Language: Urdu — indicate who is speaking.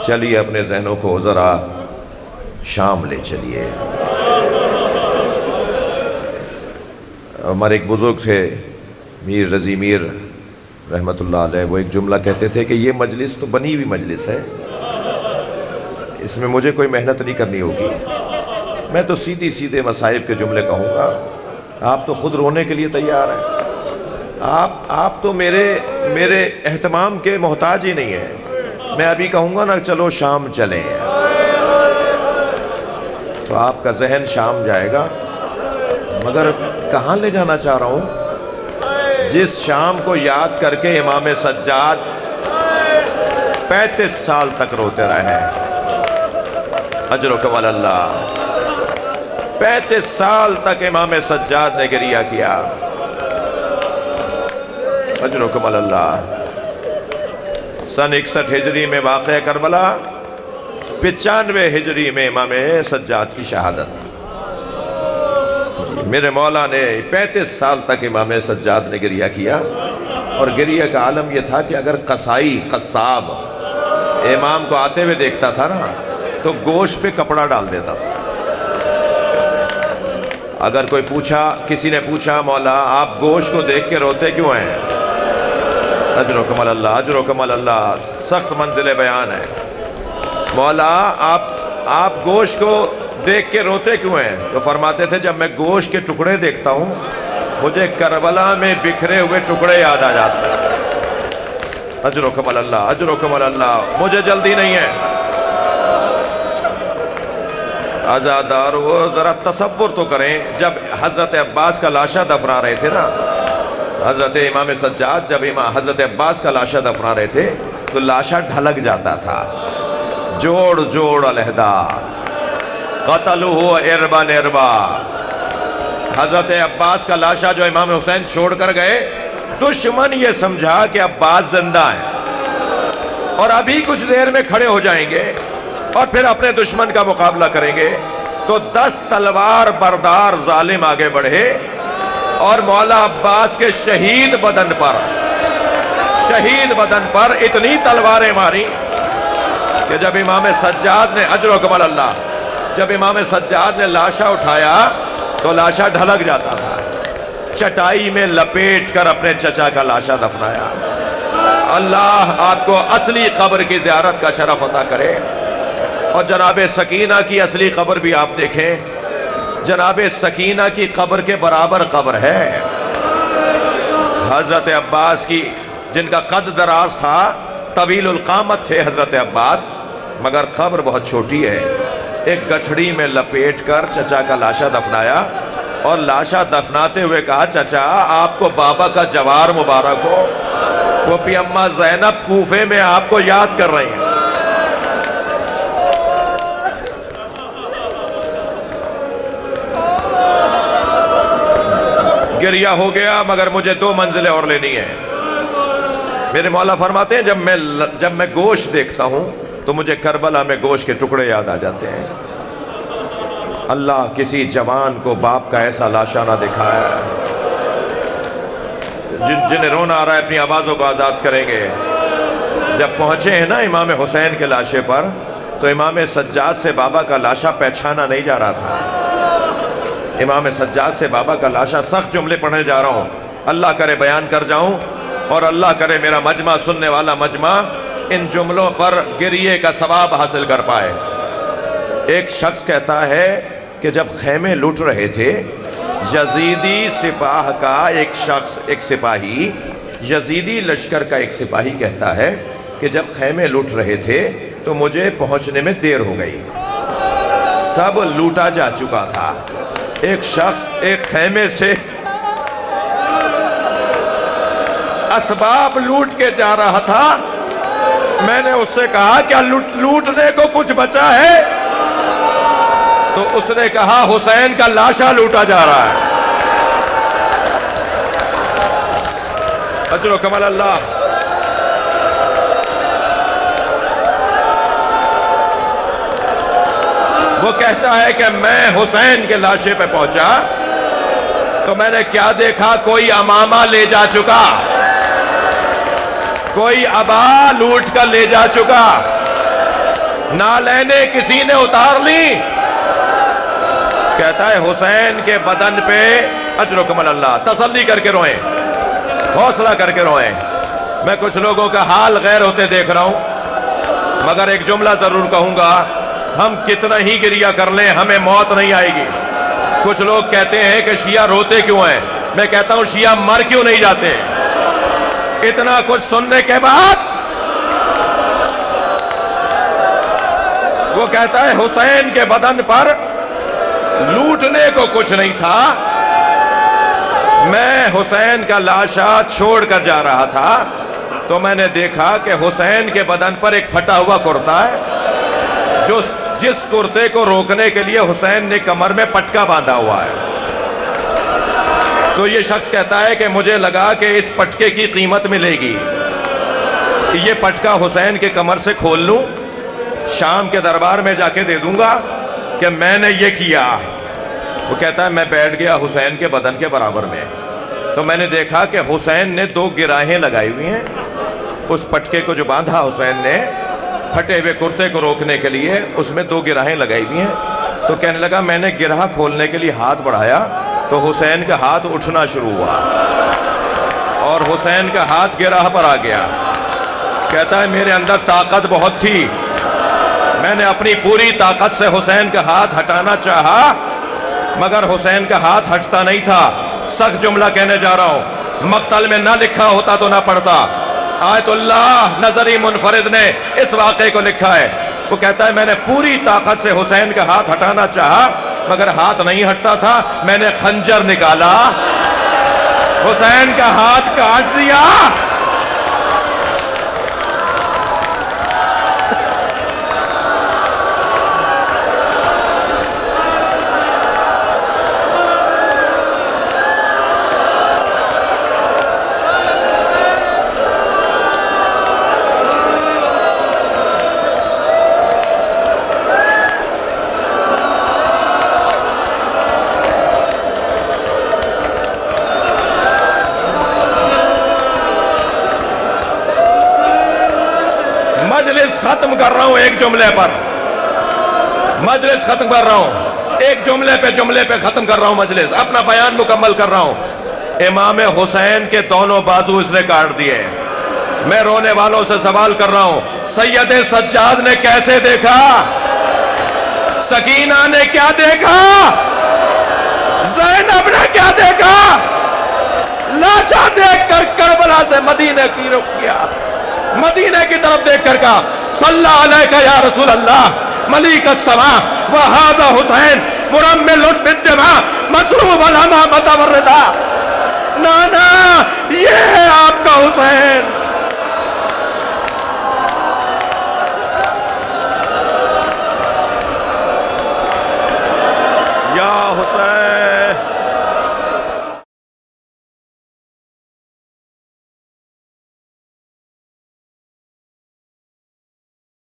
Speaker 1: چلیے اپنے ذہنوں کو ذرا شام لے چلیے۔ ہمارے ایک بزرگ تھے میر رضی میر رحمۃ اللہ علیہ، وہ ایک جملہ کہتے تھے کہ یہ مجلس تو بنی ہوئی مجلس ہے، اس میں مجھے کوئی محنت نہیں کرنی ہوگی، میں تو سیدھے مصائب کے جملے کہوں گا، آپ تو خود رونے کے لیے تیار ہیں، آپ تو میرے اہتمام کے محتاج ہی نہیں ہیں، میں ابھی کہوں گا نا چلو شام چلیں تو آپ کا ذہن شام جائے گا، مگر کہاں لے جانا چاہ رہا ہوں؟ جس شام کو یاد کر کے امام سجاد 35 سال تک روتے رہے، اجرکم اللہ، 35 سال تک امام سجاد نے گریہ کیا، اجرکم اللہ۔ سن 61 ہجری میں واقع کربلا، 95 ہجری میں امام سجاد کی شہادت۔ میرے مولا نے 35 سال تک امام سجاد نے گریہ کیا، اور گریہ کا عالم یہ تھا کہ اگر قصاب امام کو آتے ہوئے دیکھتا تھا نا تو گوشت پہ کپڑا ڈال دیتا تھا۔ اگر کسی نے پوچھا مولا آپ گوشت کو دیکھ کے روتے کیوں ہیں؟ اجرکم اللہ، اجرکم اللہ، سخت منزل بیان ہے۔ مولا آپ گوشت کو دیکھ کے روتے کیوں ہیں؟ تو فرماتے تھے جب میں گوشت کے ٹکڑے دیکھتا ہوں مجھے کربلا میں بکھرے ہوئے ٹکڑے یاد آ جاتے ہیں۔ اجرکم اللہ، اجرکم اللہ، مجھے جلدی نہیں ہے۔ عزادارو ذرا تصور تو کریں، جب حضرت عباس کا لاشا دفنا رہے تھے نا، حضرت امام سجاد جب حضرت عباس کا لاشا دفنا رہے تھے تو لاشا ڈھلک جاتا تھا، جوڑ علیحدہ، قتلہ اربا اربا۔ حضرت عباس کا لاشا جو امام حسین چھوڑ کر گئے، دشمن یہ سمجھا کہ عباس زندہ ہیں اور ابھی کچھ دیر میں کھڑے ہو جائیں گے اور پھر اپنے دشمن کا مقابلہ کریں گے، تو 10 تلوار بردار ظالم آگے بڑھے اور مولا عباس کے شہید بدن پر اتنی تلواریں ماری کہ جب امام سجاد نے اجرکم اللہ، جب امام سجاد نے لاشا اٹھایا تو لاشا ڈھلک جاتا تھا، چٹائی میں لپیٹ کر اپنے چچا کا لاشا دفنایا۔ اللہ آپ کو اصلی قبر کی زیارت کا شرف عطا کرے، اور جناب سکینہ کی اصلی قبر بھی آپ دیکھیں، جناب سکینہ کی قبر کے برابر قبر ہے۔ حضرت عباس کی، جن کا قد دراز تھا، طویل القامت تھے حضرت عباس، مگر قبر بہت چھوٹی ہے، ایک گٹھڑی میں لپیٹ کر چچا کا لاشا دفنایا، اور لاشا دفناتے ہوئے کہا چچا آپ کو بابا کا جوار مبارک ہو، پھوپھی اماں زینب کوفے میں آپ کو یاد کر رہی ہیں۔ گریہ ہو گیا، مگر مجھے 2 منزلیں اور لینی ہیں۔ میرے مولا فرماتے ہیں جب میں گوشت دیکھتا ہوں تو مجھے کربلا میں گوشت کے ٹکڑے یاد آ جاتے ہیں۔ اللہ کسی جوان کو باپ کا ایسا لاشا نہ دکھایا، جنہیں رونا آ رہا ہے اپنی آوازوں کو آزاد کریں گے۔ جب پہنچے ہیں نا امام حسین کے لاشے پر تو امام سجاد سے بابا کا لاشا پہچانا نہیں جا رہا تھا۔ امام سجاد سے بابا کا لاشا، سخت جملے پڑھنے جا رہا ہوں، اللہ کرے بیان کر جاؤں اور اللہ کرے میرا مجمع، سننے والا مجمع ان جملوں پر گریے کا ثواب حاصل کر پائے۔ ایک شخص کہتا ہے کہ جب خیمے لوٹ رہے تھے، یزیدی سپاہ کا ایک سپاہی، یزیدی لشکر کا ایک سپاہی کہتا ہے کہ جب خیمے لوٹ رہے تھے تو مجھے پہنچنے میں دیر ہو گئی، سب لوٹا جا چکا تھا۔ ایک شخص ایک خیمے سے اسباب لوٹ کے جا رہا تھا، میں نے اس سے کہا کیا لوٹنے کو کچھ بچا ہے؟ تو اس نے کہا حسین کا لاشا لوٹا جا رہا ہے۔ اجرکم اللہ۔ وہ کہتا ہے کہ میں حسین کے لاشے پہ پہنچا تو میں نے کیا دیکھا، کوئی امامہ لے جا چکا، کوئی عبا لوٹ کر لے جا چکا، نالینیں کسی نے اتار لی. کہتا ہے حسین کے بدن پہ اجرکم اللہ. تسلی کر کے روئیں, حوصلہ کر کے روئیں. میں کچھ لوگوں کا حال غیر ہوتے دیکھ رہا ہوں, مگر ایک جملہ ضرور کہوں گا, ہم کتنا ہی گریہ کر لیں ہمیں موت نہیں آئے گی. کچھ لوگ کہتے ہیں کہ شیعہ روتے کیوں ہیں, میں کہتا ہوں شیعہ مر کیوں نہیں جاتے. اتنا کچھ سننے کے بعد وہ کہتا ہے حسین کے بدن پر لوٹنے کو کچھ نہیں تھا, میں حسین کا لاشا چھوڑ کر جا رہا تھا تو میں نے دیکھا کہ حسین کے بدن پر ایک پھٹا ہوا کرتا ہے, جس کرتے کو روکنے کے لیے حسین نے کمر میں پٹکا باندھا ہوا ہے. تو یہ شخص کہتا ہے کہ مجھے لگا کہ اس پٹکے کی قیمت ملے گی, یہ پٹکا حسین کے کمر سے کھول لوں, شام کے دربار میں جا کے دے دوں گا کہ میں نے یہ کیا. وہ کہتا ہے میں بیٹھ گیا حسین کے بدن کے برابر میں, تو میں نے دیکھا کہ حسین نے 2 گراہیں لگائی ہوئی ہیں. اس پٹکے کو جو باندھا حسین نے پھٹے ہوئے کرتے کو روکنے کے لیے, اس میں 2 گراہیں لگائی ہوئی ہیں. تو کہنے لگا میں نے گرہ کھولنے کے لیے ہاتھ بڑھایا تو حسین کا ہاتھ اٹھنا شروع ہوا اور حسین کا ہاتھ گرہ پر آ گیا. کہتا ہے میرے اندر طاقت بہت تھی, میں نے اپنی پوری طاقت سے حسین کا ہاتھ ہٹانا چاہا مگر حسین کا ہاتھ ہٹتا نہیں تھا. سخت جملہ کہنے جا رہا ہوں, مقتل میں نہ لکھا ہوتا تو نہ پڑھتا. آیت اللہ نظری منفرد نے اس واقعے کو لکھا ہے. وہ کہتا ہے میں نے پوری طاقت سے حسین کا ہاتھ ہٹانا چاہا مگر ہاتھ نہیں ہٹتا تھا, میں نے خنجر نکالا, حسین کا ہاتھ کاٹ دیا. مجلس ختم کر رہا ہوں ایک جملے پر, مجلس ختم کر رہا ہوں ایک جملے پہ ختم کر رہا ہوں مجلس, اپنا بیان مکمل کر رہا ہوں. امام حسین کے دونوں بازو اس نے کاٹ دیے. میں رونے والوں سے سوال کر رہا ہوں, سید سجاد نے کیسے دیکھا, سکینہ نے کیا دیکھا, زینب نے کیا دیکھا, لاشا دیکھ کر کربلا سے مدینے کی رخ کیا, مدینے کی طرف دیکھ کر کہا صلی علیکہ یا رسول اللہ ملیک السماء وہذا حسین مرمل بالدماء مسروب الامامۃ والرداء. نانا یہ ہے آپ کا حسین.